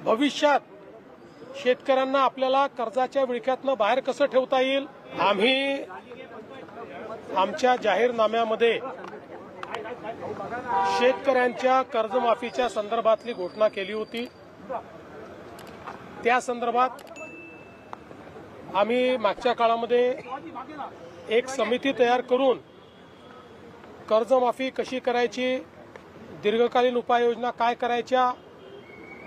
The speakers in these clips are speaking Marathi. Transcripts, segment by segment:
भविष्यात शेतकऱ्यांना आपल्याला कर्जाच्या विळख्यातनं बाहेर कसं ठेवता येईल। आम्ही आमच्या जाहीरनाम्यामध्ये शेतकऱ्यांच्या कर्जमाफीच्या संदर्भातली घोषणा केली होती। त्या संदर्भात आम्ही मागच्या काळामध्ये एक समिती तयार करून कर्जमाफी कशी करायची, दीर्घकालीन उपाययोजना काय करायच्या,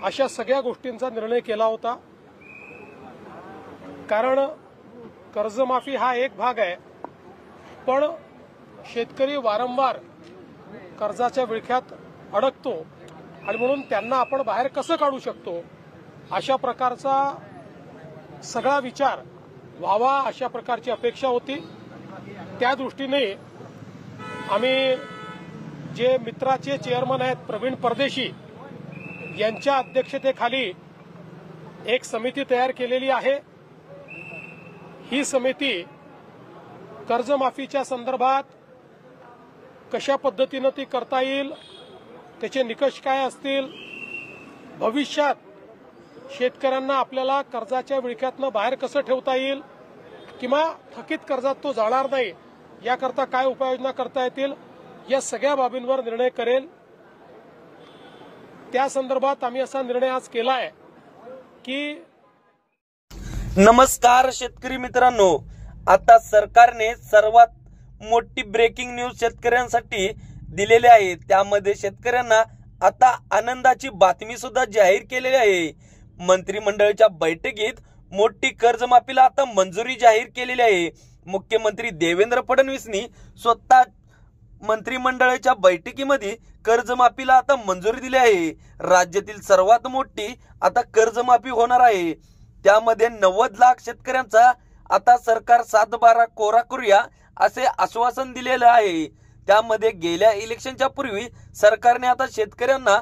अशा सगळ्या गोष्टींचा निर्णय केला होता। कारण कर्जमाफी हा एक भाग आहे, पण शेतकरी वारंवार कर्जाच्या विळख्यात अडकतो आणि म्हणून त्यांना आपण बाहेर कसं काढू शकतो, अशा प्रकारचा सगळा विचार व्हावा अशा प्रकारची अपेक्षा होती। त्या दृष्टीने आम्ही जे मित्राचे चेअरमन आहेत प्रवीण परदेशी यांच्या अध्यक्षतेखाली एक समिती तयार केलेली आहे। ही समिती कर्जमाफीच्या संदर्भात कशा पद्धतीने ती करता येईल, त्याचे निकष काय असतील, भविष्यात शेतकऱ्यांना आपल्याला कर्जाच्या विळख्यातनं बाहेर कसं ठेवता येईल किंवा थकीत कर्जात तो जाणार नाही याकरता काय उपाययोजना करता येतील, या सगळ्या बाबींवर निर्णय करेल। त्या संदर्भात आम्ही असा निर्णय आज केला आहे की नमस्कार शेतकरी मित्रांनो, आता सरकारने सर्वात मोठी ब्रेकिंग न्यूज शेतकऱ्यांसाठी दिलेली आहे। त्यामध्ये शेतकऱ्यांना आता आनंदाची बातमी सुद्धा जाहीर केलेली आहे। मंत्रिमंडळाच्या बैठकीत मोठी कर्जमाफीला आता मंजुरी जाहीर केलेली आहे। मुख्यमंत्री देवेंद्र फडणवीसनी स्वतः मंत्रिमंडळाच्या बैठकीमध्ये कर्जमाफीला आता मंजुरी दिली आहे। राज्यातील सर्वात मोठी आता कर्जमाफी होणार आहे। त्यामध्ये 90 लाख शेतकऱ्यांचा आता सरकार 7/12 कोरा करूया असे आश्वासन दिलेलं आहे। त्यामध्ये गेल्या इलेक्शनच्या पूर्वी सरकारने आता शेतकऱ्यांना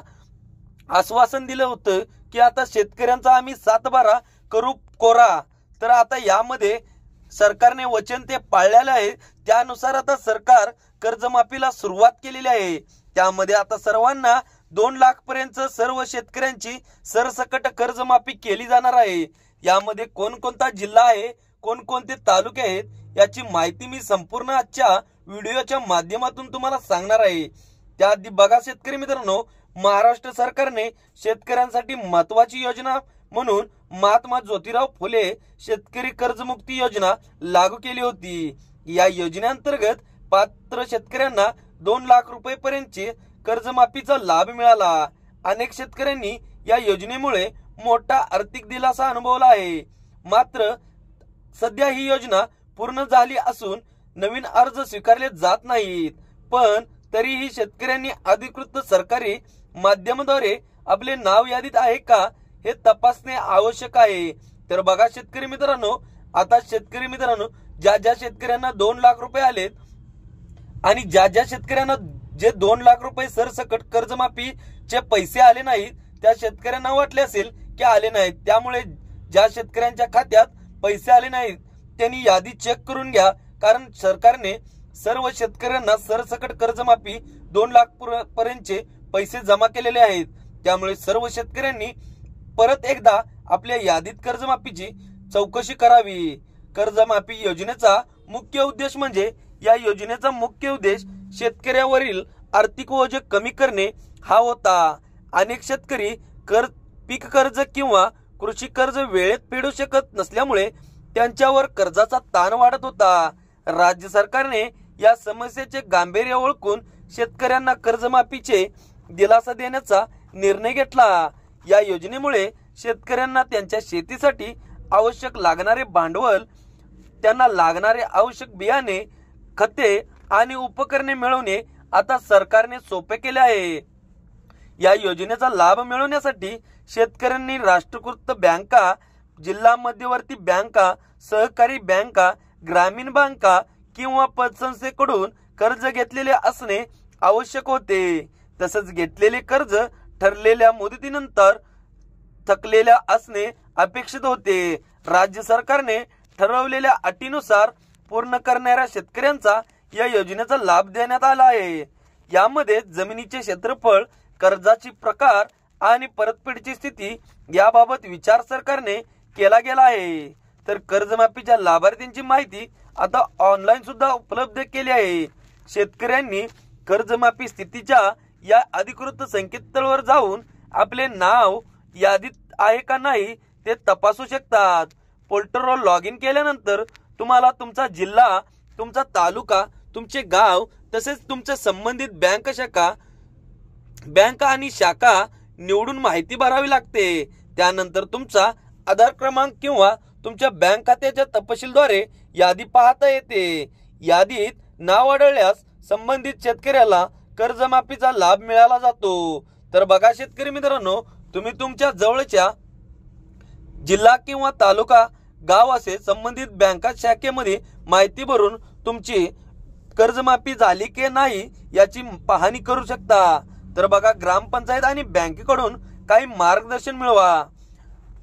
आश्वासन दिलं होतं की आता शेतकऱ्यांचा आम्ही 7/12 करू कोरा। तर आता यामध्ये सरकारने वचन ते पाळलेलं आहे। त्यानुसार आता सरकार कर्जमाफीला सुरुवात केलेली आहे। त्यामध्ये आता सर्वांना 2 लाख पर्यंत सर्व शेतकऱ्यांची सरसकट कर्जमाफी केली जाणार आहे। यामध्ये कोणकोणता जिल्हा आहे, कोणकोणते तालुके आहेत याची माहिती मी संपूर्ण आजच्या व्हिडिओच्या माध्यमातून तुम्हाला सांगणार आहे। त्याआधी बघा शेतकरी मित्रांनो, महाराष्ट्र सरकारने शेतकऱ्यांसाठी महत्त्वाची योजना म्हणून महात्मा ज्योतिराव फुले शेतकरी कर्जमुक्ती योजना लागू केली होती। या योजनेअंतर्गत पात्र शेतकऱ्यांना 2 लाख रुपयेपर्यंतचे कर्जमाफीचा लाभ मिळाला। अनेक शेतकऱ्यांनी या योजनेमुळे मोठा आर्थिक दिलासा अनुभवला आहे। मात्र सध्या ही योजना पूर्ण झाली असून नवीन अर्ज स्वीकारले जात नाहीत, पण तरीही शेतकऱ्यांनी अधिकृत सरकारी माध्यमाद्वारे आपले नाव यादीत आहे का हे तपासणे आवश्यक आहे। तर बघा शेतकरी मित्रांनो, आता शेतकरी मित्रांनो, ज्या ज्या शेतकऱ्यांना 2 लाख रुपये आलेत आणि ज्या ज्या शेतकऱ्यांना जे 2 लाख रुपये सरसकट कर्जमाफीचे पैसे आले नाहीत त्या शेतकऱ्यांना वाटले असेल की आले नाहीत। त्यामुळे ज्या शेतकऱ्यांच्या खात्यात पैसे आले नाहीत त्यांनी यादी चेक करून घ्या, कारण सरकारने सर्व शेतकऱ्यांना सरसकट कर्जमाफी 2 लाख पर्यंतचे पैसे जमा केलेले आहेत। त्यामुळे सर्व शेतकऱ्यांनी परत एकदा आपल्या यादीत कर्जमाफीची चौकशी करावी। कर्जमाफी योजनेचा मुख्य उद्देश म्हणजे या योजनेचा मुख्य उद्देश शेतकऱ्यावरील आर्थिक ओझ कमी करणे हा होता। अनेक शेतकरी पीक कर्ज किंवा कृषी कर्ज वेळेत फेडू शकत नसल्यामुळे त्यांच्यावर कर्जाचा ताण वाढत होता। राज्य सरकारने या समस्येचे गांभीर्य ओळखून शेतकऱ्यांना कर्जमाफीचे दिलासा देण्याचा निर्णय घेतला। या योजनेमुळे शेतकऱ्यांना त्यांच्या शेतीसाठी आवश्यक लागणारे भांडवल, त्यांना लागणारे आवश्यक बियाणे, खते आणि उपकरणे मिळवणे आता सरकारने सोपे केले आहे। या योजनेचा लाभ मिळवण्यासाठी शेतकऱ्यांनी राष्ट्रीयकृत बँका, जिल्हा मध्यवर्ती बँका, सहकारी बँका, ग्रामीण बँका किंवा पतसंस्थेकडून कर्ज घेतलेले असणे आवश्यक होते। तसंच घेतलेले कर्ज ठरलेल्या मुदतीनंतर थकलेल्या असणे अपेक्षित होते। राज्य सरकारने ठरवलेल्या अटीनुसार पूर्ण करणाऱ्या शेतकऱ्यांचा या योजनेचा लाभ देण्यात आला आहे। यामध्ये जमिनीचे क्षेत्रफळ, कर्जाची प्रकार आणि परतफेडची स्थिती याबाबत विचार सरकारने केला गेला आहे। तर कर्जमाफीच्या लाभार्थ्यांची माहिती आता ऑनलाईन सुद्धा उपलब्ध केली आहे। शेतकऱ्यांनी कर्जमाफी स्थितीच्या या अधिकृत संकेतस्थळावर जाऊन आपले नाव यादीत आहे का नाही ते तपासू शकतात। पोर्टलवर लॉग इन केल्यानंतर तुम्हाला तुमचा जिल्हा, तुमचा तालुका, तुमचे गाव तसेच तुमच्या संबंधित बँक आणि शाखा निवडून माहिती भरावी लागते। त्यानंतर तुमचा आधार क्रमांक किंवा तुमच्या बँक खात्याच्या तपशीलद्वारे यादी पाहता येते। यादीत नाव आढळल्यास संबंधित शेतकऱ्याला कर्जमाफीचा लाभ मिळाला जातो। तर बघा शेतकरी मित्रांनो, तुम्ही तुमच्या जवळच्या जिल्हा किंवा तालुका, गाव असे संबंधित बँका शाखेमध्ये माहिती भरून तुमची कर्जमाफी झाली की नाही याची पाहणी करू शकता। तर बघा, ग्रामपंचायत आणि बँकेकडून काही मार्गदर्शन मिळवा।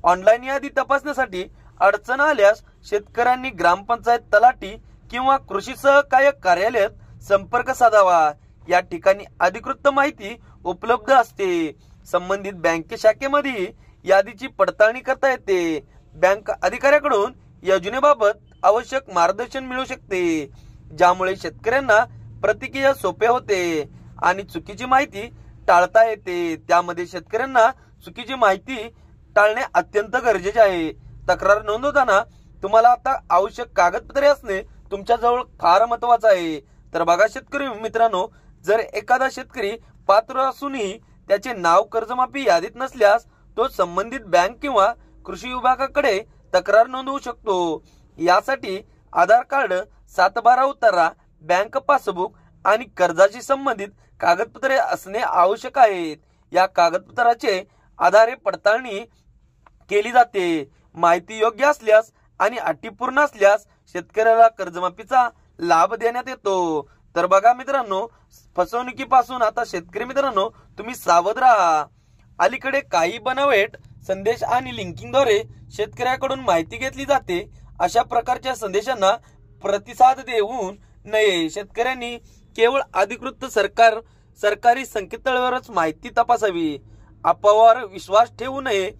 ऑनलाईन यादी तपासण्यासाठी अडचण आल्यास शेतकऱ्यांनी ग्रामपंचायत तलाठी किंवा कृषी सहाय्यक कार्यालयात संपर्क साधावा। या ठिकाणी अधिकृत माहिती उपलब्ध असते। संबंधित बँके शाखेमध्ये यादीची पडताळणी करता येते। बँक अधिकाऱ्याकडून योजनेबाबत आवश्यक मार्गदर्शन मिळू शकते, ज्यामुळे शेतकऱ्यांना प्रतिक्रिया सोपे होते आणि चुकीची माहिती टाळता येते। त्यामध्ये शेतकऱ्यांना चुकीची माहिती टाळणे अत्यंत गरजेचे आहे। तक्रार नोंदवताना तुम्हाला आता आवश्यक कागदपत्रे असणे तुमच्याजवळ फार महत्वाचं आहे। तर बघा शेतकरी मित्रांनो, जर एखादा शेतकरी पात्र असूनही त्याचे नाव कर्जमाफी यादीत नसल्यास तो संबंधित बँक किंवा कृषी विभागाकडे तक्रार नोंदवू शकतो। यासाठी आधार कार्ड, 7/12 उतारा, बँक पासबुक आणि कर्जाशी संबंधित कागदपत्रे असणे आवश्यक आहेत। या कागदपत्राचे आधारे पडताळणी केली जाते। माहिती योग्य असल्यास आणि अटी पूर्ण असल्यास शेतकऱ्याला कर्जमाफीचा लाभ देण्यात येतो। तर बघा मित्रांनो, फसवणुकीपासून आता शेतकरी मित्रांनो तुम्ही सावध राहा। अलीकडे काही बनावट संदेश आणि लिंकिंगद्वारे शेतकऱ्याकडून माहिती घेतली जाते। अशा प्रकारच्या संदेशांना प्रतिसाद देऊ नये। शेतकऱ्यांनी केवळ अधिकृत सरकारी संकेतस्थळावरच माहिती तपासावी। अफवावर विश्वास ठेवू नये।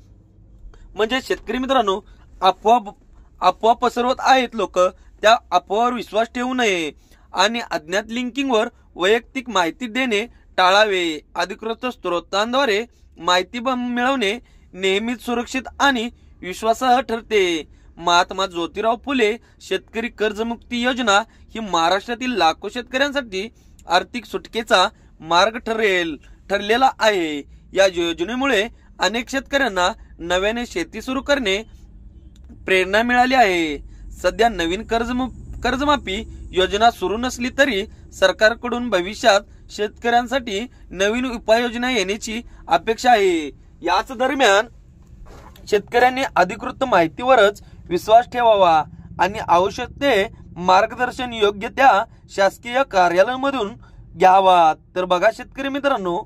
म्हणजे शेतकरी मित्रांनो, अफवा पसरवत आहेत लोक, त्या अफवावर विश्वास ठेवू नये आणि अज्ञात लिंकिंगवर वैयक्तिक माहिती देणे टाळावे। अधिकृत स्रोतांद्वारे माहिती मिळवणे नेहमीच सुरक्षित आणि विश्वासार्ह ठरते। महात्मा ज्योतिराव फुले शेतकरी कर्जमुक्ती योजना ही महाराष्ट्रातील लाखो शेतकऱ्यांसाठी आर्थिक सुटकेचा मार्ग ठरलेला आहे। या योजनेमुळे अनेक शेतकऱ्यांना नव्याने शेती सुरू करणे प्रेरणा मिळाली आहे। सध्या नवीन कर्जमाफी योजना सुरू नसली तरी सरकारकडून भविष्यात शेतकऱ्यांसाठी नवीन उपाययोजना येण्याची अपेक्षा आहे। याच दरम्यान शेतकऱ्यांनी अधिकृत माहितीवरच विश्वास ठेवावा आणि आवश्यक ते मार्गदर्शन योग्य त्या शासकीय कार्यालयामधून घ्यावा। तर बघा शेतकरी मित्रांनो,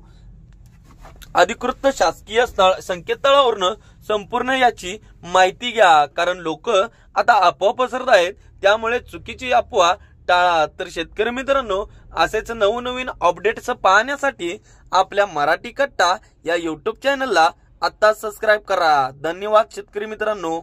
अधिकृत शासकीय संकेतस्थळावरून संपूर्ण याची माहिती घ्या, कारण लोक आता अफवा पसरत आहेत, त्यामुळे चुकीची अफवा टाळा। तर शेतकरी मित्रांनो, असेच नवनवीन अपडेट्स पाहण्यासाठी आपल्या मराठी कट्टा या YouTube चॅनलला आता सबस्क्राईब करा। धन्यवाद शेतकरी मित्रांनो।